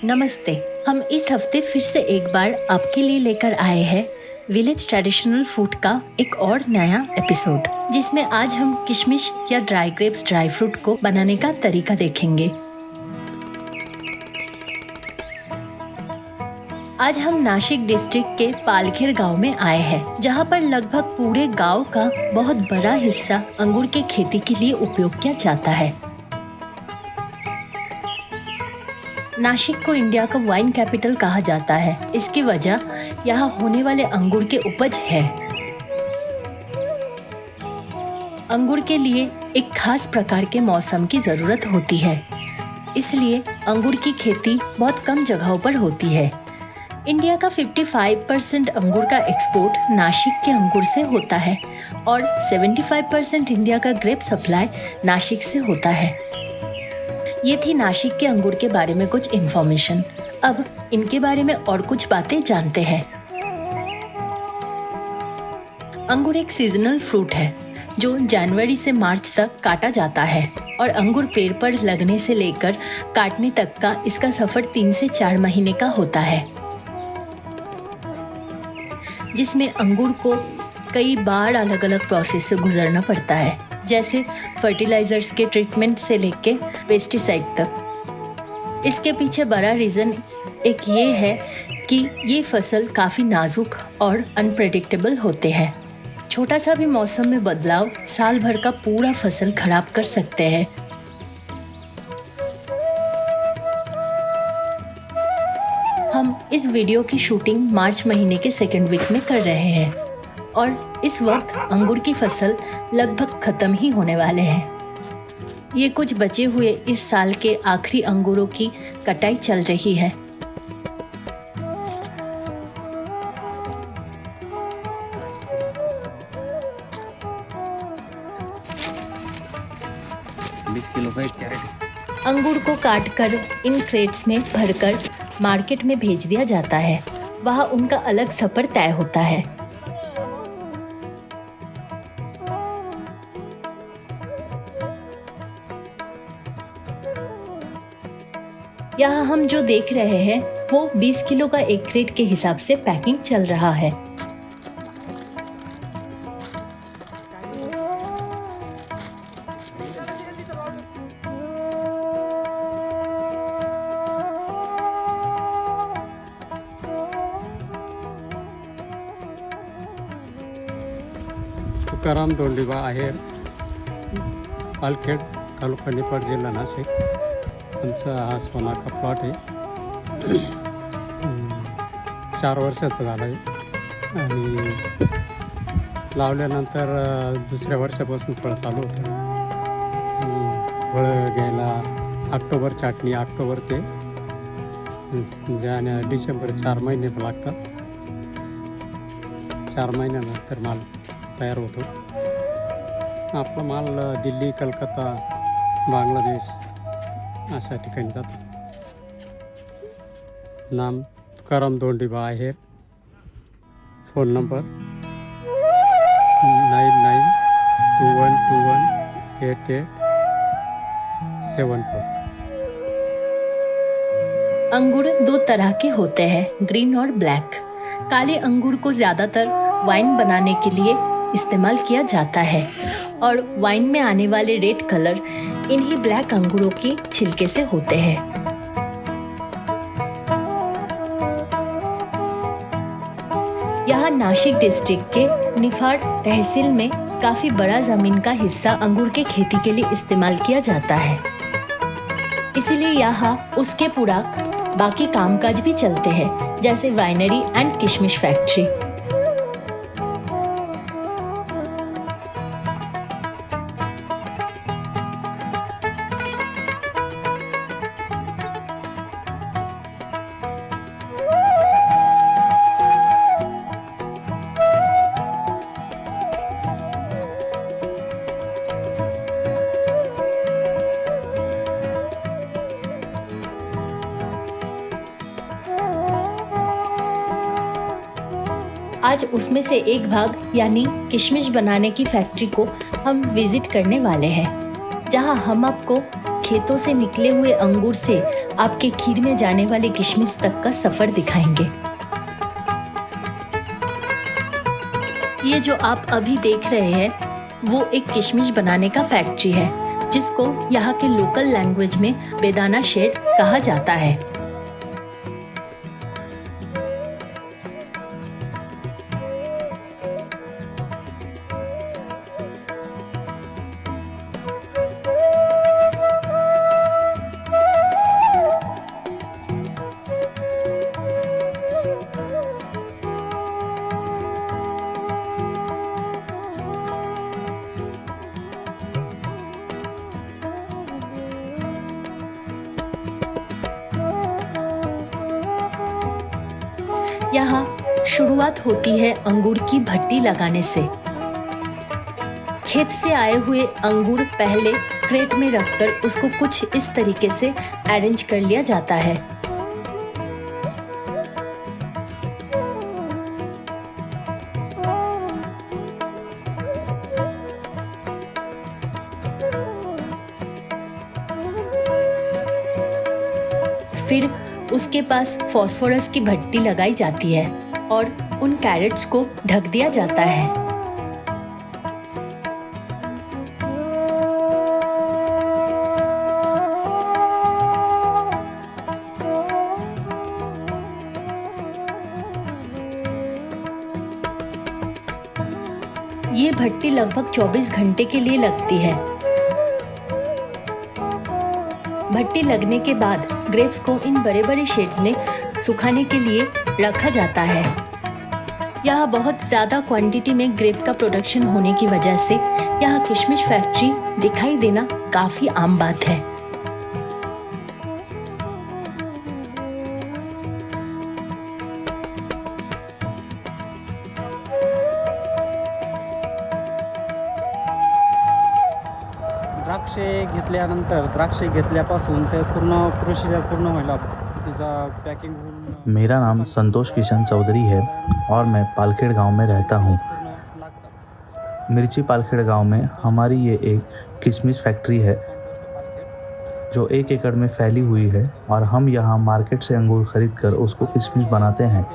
नमस्ते। हम इस हफ्ते फिर से एक बार आपके लिए लेकर आए हैं विलेज ट्रेडिशनल फूड का एक और नया एपिसोड, जिसमें आज हम किशमिश या ड्राई ग्रेप्स ड्राई फ्रूट को बनाने का तरीका देखेंगे। आज हम नासिक डिस्ट्रिक्ट के पालखेर गांव में आए हैं, जहां पर लगभग पूरे गांव का बहुत बड़ा हिस्सा अंगूर की खेती के लिए उपयोग किया जाता है। नासिक को इंडिया का वाइन कैपिटल कहा जाता है। इसकी वजह यहाँ होने वाले अंगूर के उपज है। अंगूर के लिए एक खास प्रकार के मौसम की जरूरत होती है, इसलिए अंगूर की खेती बहुत कम जगहों पर होती है। इंडिया का 55% अंगूर का एक्सपोर्ट नासिक के अंगूर से होता है और 75% इंडिया का ग्रेप सप्लाई नासिक से होता है। ये थी नासिक के अंगूर के बारे में कुछ इन्फॉर्मेशन। अब इनके बारे में और कुछ बातें जानते हैं। अंगूर एक सीजनल फ्रूट है जो जनवरी से मार्च तक काटा जाता है और अंगूर पेड़ पर लगने से लेकर काटने तक का इसका सफर 3 से 4 महीने का होता है, जिसमें अंगूर को कई बार अलग अलग प्रोसेस से गुजरना पड़ता है, जैसे फर्टिलाइजर्स के ट्रीटमेंट से लेके पेस्टिसाइड तक। इसके पीछे बड़ा रीज़न एक ये है कि ये फसल काफ़ी नाजुक और अनप्रेडिक्टेबल होते हैं। छोटा सा भी मौसम में बदलाव साल भर का पूरा फसल खराब कर सकते हैं। हम इस वीडियो की शूटिंग मार्च महीने के सेकेंड वीक में कर रहे हैं और इस वक्त अंगूर की फसल लगभग खत्म ही होने वाले हैं। ये कुछ बचे हुए इस साल के आखिरी अंगूरों की कटाई चल रही है। अंगूर को काटकर इन क्रेट्स में भरकर मार्केट में भेज दिया जाता है। वहाँ उनका अलग सफर तय होता है। यहाँ हम जो देख रहे हैं वो 20 किलो का एक क्रेट के हिसाब से पैकिंग चल रहा है। तुकाराम दोंडीबा आहेर, पालखेड, तालुका निफाड, जिल्हा नाशिक। आमचा हा सोनाका प्लॉट आहे। 4 वर्षाचा झाला आहे आणि लावल्यानंतर दुसऱ्या वर्षापासून फळ चालू होतं आणि फळं घ्यायला ऑक्टोबर छाटणी, ऑक्टोबर ते डिसेंबर 4 महिने लागतात। 4 महिन्यानंतर माल तयार होतो। आपला माल दिल्ली, कलकत्ता, बांगलादेश अशा ठिकाणी जातो। नाम तुकाराम दोंडीबा आहेर। Phone number 9921218874। अंगूर 2 तरह के होते हैं, ग्रीन और ब्लैक। काले अंगूर को ज्यादातर वाइन बनाने के लिए इस्तेमाल किया जाता है और वाइन में आने वाले रेड कलर इन्हीं ब्लैक अंगूरों की छिलके से होते हैं। यहाँ नासिक डिस्ट्रिक्ट के निफाड तहसील में काफी बड़ा जमीन का हिस्सा अंगूर के खेती के लिए इस्तेमाल किया जाता है, इसीलिए यहाँ उसके पूरा बाकी कामकाज भी चलते हैं, जैसे वाइनरी एंड किशमिश फैक्ट्री। आज उसमें से एक भाग यानी किशमिश बनाने की फैक्ट्री को हम विजिट करने वाले हैं, जहां हम आपको खेतों से निकले हुए अंगूर से आपके खीर में जाने वाले किशमिश तक का सफर दिखाएंगे। ये जो आप अभी देख रहे हैं वो एक किशमिश बनाने का फैक्ट्री है, जिसको यहाँ के लोकल लैंग्वेज में बेदाना शेड कहा जाता है। यहाँ शुरुआत होती है अंगूर की भट्टी लगाने से। खेत से आए हुए अंगूर पहले क्रेट में रखकर उसको कुछ इस तरीके से अरेंज कर लिया जाता है। फिर उसके पास फास्फोरस की भट्टी लगाई जाती है और उन कैरेट्स को ढक दिया जाता है। ये भट्टी लगभग 24 घंटे के लिए लगती है। भट्टी लगने के बाद ग्रेप्स को इन बड़े बड़े शेड्स में सुखाने के लिए रखा जाता है। यहाँ बहुत ज़्यादा क्वांटिटी में ग्रेप का प्रोडक्शन होने की वजह से यहाँ किशमिश फैक्ट्री दिखाई देना काफ़ी आम बात है। द्राक्षे घेतल्यापासून ते पूर्ण प्रोसिजर पूर्ण व्हायला तिचा पॅकिंग होऊन मेरा नाम संतोष किशन चौधरी है और मैं पालखेड़ गांव में रहता हूं। मिर्ची पालखेड़ गांव में हमारी ये एक किशमिश फैक्ट्री है जो 1 एकड़ में फैली हुई है और हम यहाँ मार्केट से अंगूर खरीद कर उसको किशमिश बनाते हैं।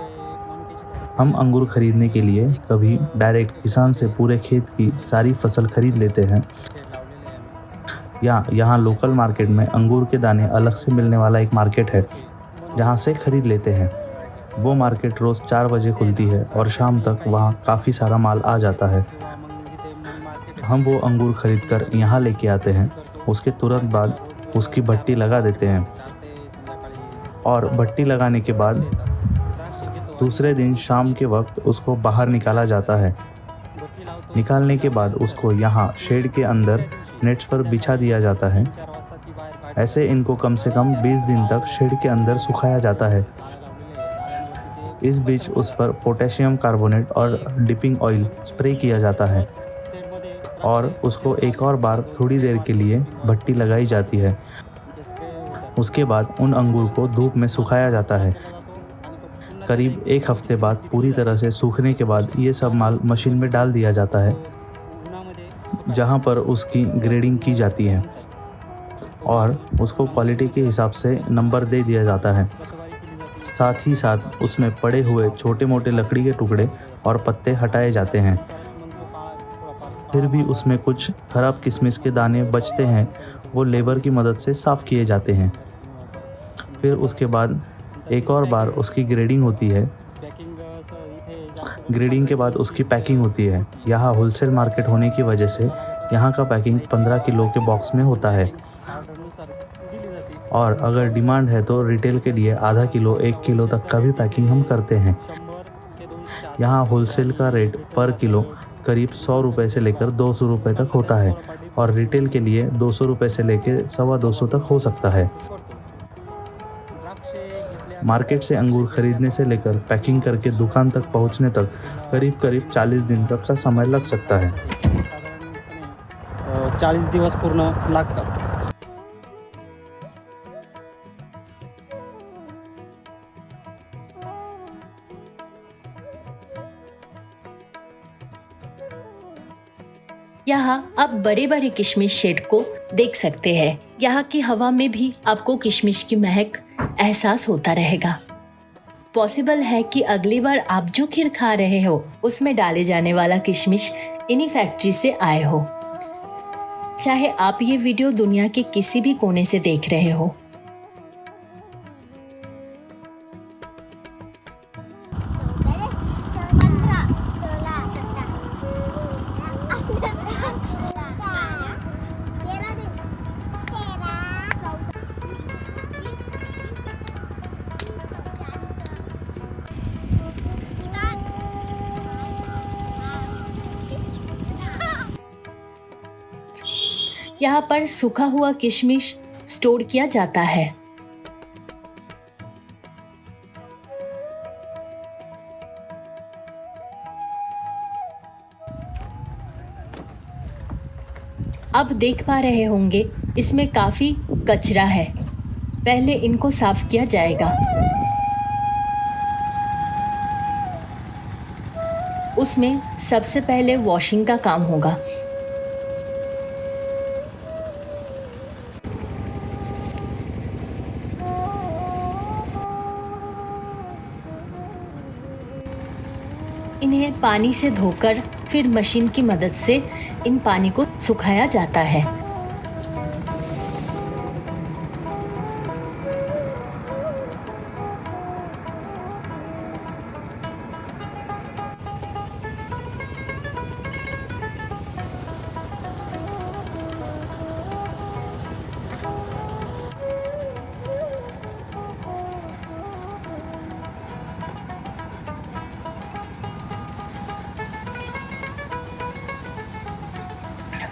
हम अंगूर खरीदने के लिए कभी डायरेक्ट किसान से पूरे खेत की सारी फसल खरीद लेते हैं या यहाँ लोकल मार्केट में अंगूर के दाने अलग से मिलने वाला एक मार्केट है जहाँ से खरीद लेते हैं। वो मार्केट रोज़ 4 बजे खुलती है और शाम तक वहाँ काफ़ी सारा माल आ जाता है। हम वो अंगूर खरीद कर यहाँ लेके आते हैं। उसके तुरंत बाद उसकी भट्टी लगा देते हैं और भट्टी लगाने के बाद दूसरे दिन शाम के वक्त उसको बाहर निकाला जाता है। निकालने के बाद उसको यहाँ शेड के अंदर नेट्स पर बिछा दिया जाता है। ऐसे इनको कम से कम 20 दिन तक शेड के अंदर सुखाया जाता है। इस बीच उस पर पोटेशियम कार्बोनेट और डिपिंग ऑयल स्प्रे किया जाता है और उसको एक और बार थोड़ी देर के लिए भट्टी लगाई जाती है। उसके बाद उन अंगूर को धूप में सुखाया जाता है। करीब 1 हफ्ते बाद पूरी तरह से सूखने के बाद ये सब माल मशीन में डाल दिया जाता है जहाँ पर उसकी ग्रेडिंग की जाती है और उसको क्वालिटी के हिसाब से नंबर दे दिया जाता है। साथ ही साथ उसमें पड़े हुए छोटे मोटे लकड़ी के टुकड़े और पत्ते हटाए जाते हैं। फिर भी उसमें कुछ खराब किशमिश के दाने बचते हैं, वो लेबर की मदद से साफ़ किए जाते हैं। फिर उसके बाद एक और बार उसकी ग्रेडिंग होती है। ग्रेडिंग के बाद उसकी पैकिंग होती है। यहाँ होलसेल मार्केट होने की वजह से यहाँ का पैकिंग 15 किलो के बॉक्स में होता है और अगर डिमांड है तो रिटेल के लिए आधा किलो 1 किलो तक का भी पैकिंग हम करते हैं। यहाँ होलसेल का रेट पर किलो करीब 100 रुपये से लेकर 200 रुपये तक होता है और रिटेल के लिए 200 रुपये से लेकर 250 तक हो सकता है। मार्केट से अंगूर खरीदने से लेकर पैकिंग करके दुकान तक पहुंचने तक करीब 40 दिन तक का समय लग सकता है। 40 दिवस पूर्ण लागतात। यहाँ आप बड़े बड़े किशमिश शेड को देख सकते हैं। यहाँ की हवा में भी आपको किशमिश की महक एहसास होता रहेगा। पॉसिबल है कि अगली बार आप जो खीर खा रहे हो उसमें डाले जाने वाला किशमिश इन्हीं फैक्ट्री से आए हो, चाहे आप ये वीडियो दुनिया के किसी भी कोने से देख रहे हो। यहाँ पर सूखा हुआ किशमिश स्टोर किया जाता है। अब देख पा रहे होंगे इसमें काफी कचरा है। पहले इनको साफ किया जाएगा। उसमें सबसे पहले वॉशिंग का काम होगा। इन्हें पानी से धोकर फिर मशीन की मदद से इन पानी को सुखाया जाता है।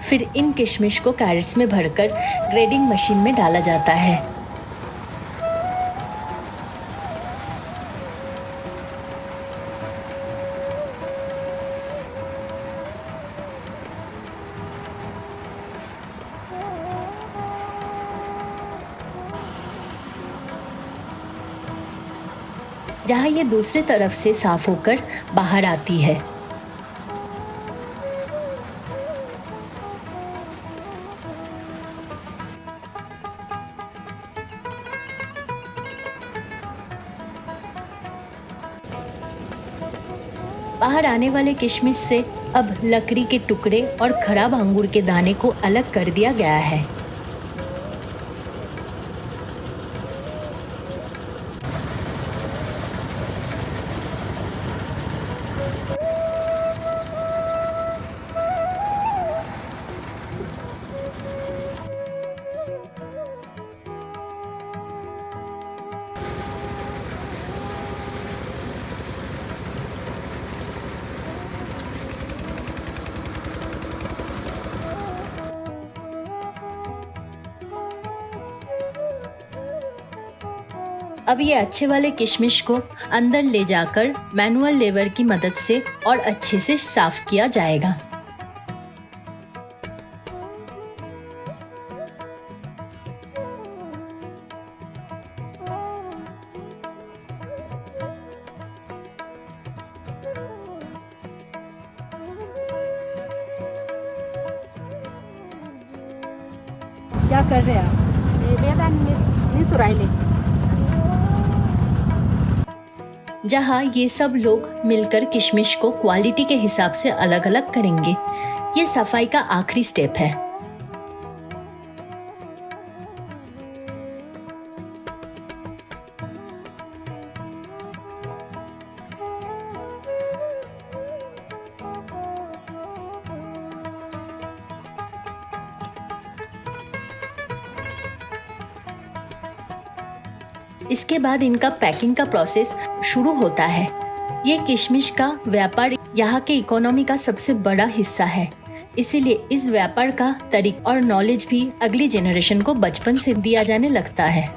फिर इन किशमिश को कैरेट्स में भरकर ग्रेडिंग मशीन में डाला जाता है। जहां ये दूसरी तरफ से साफ होकर बाहर आती है। बाहर आने वाले किशमिश से अब लकड़ी के टुकड़े और खराब अंगूर के दाने को अलग कर दिया गया है। अब ये अच्छे वाले किशमिश को अंदर ले जाकर मैनुअल लेवर की मदद से और अच्छे से साफ किया जाएगा। क्या कर रहे हैं आप? नहीं सुराइले। जहाँ ये सब लोग मिलकर किशमिश को क्वालिटी के हिसाब से अलग अलग करेंगे। ये सफाई का आखिरी स्टेप है। इसके बाद इनका पैकिंग का प्रोसेस शुरू होता है। ये किशमिश का व्यापार यहाँ के इकोनॉमी का सबसे बड़ा हिस्सा है, इसीलिए इस व्यापार का तरीका और नॉलेज भी अगली जनरेशन को बचपन से दिया जाने लगता है।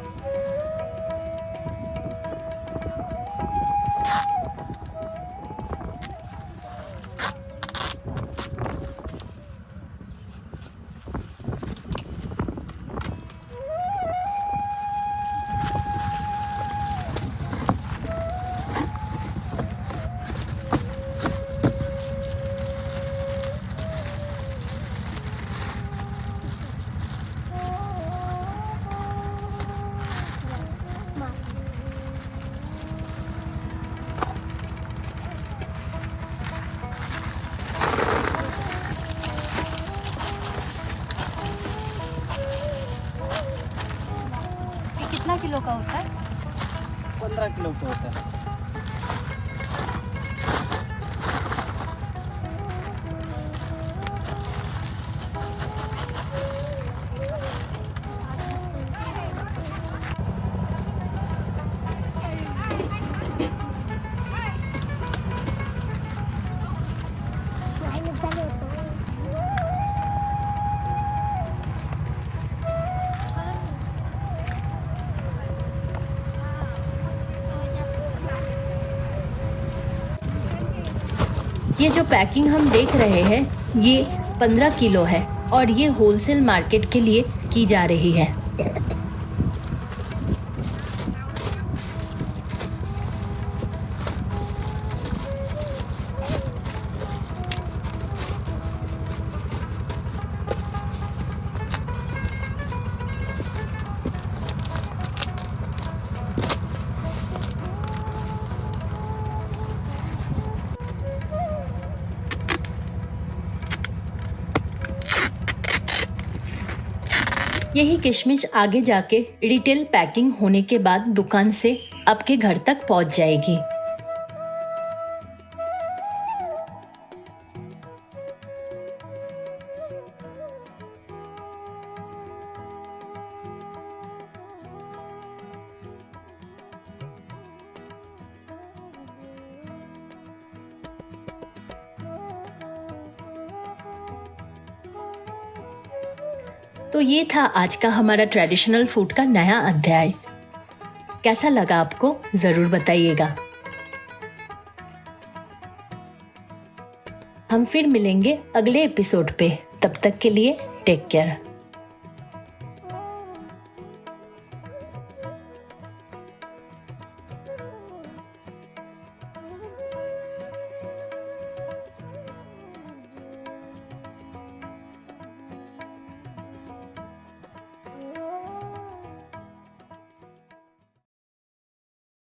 किलो का होता है? 15 किलो का होता है। ये जो पैकिंग हम देख रहे हैं ये 15 किलो है और ये होलसेल मार्केट के लिए की जा रही है। यही किशमिश आगे जाके रिटेल पैकिंग होने के बाद दुकान से आपके घर तक पहुंच जाएगी। तो ये था आज का हमारा ट्रेडिशनल फूड का नया अध्याय। कैसा लगा आपको जरूर बताइएगा। हम फिर मिलेंगे अगले एपिसोड पे। तब तक के लिए टेक केयर।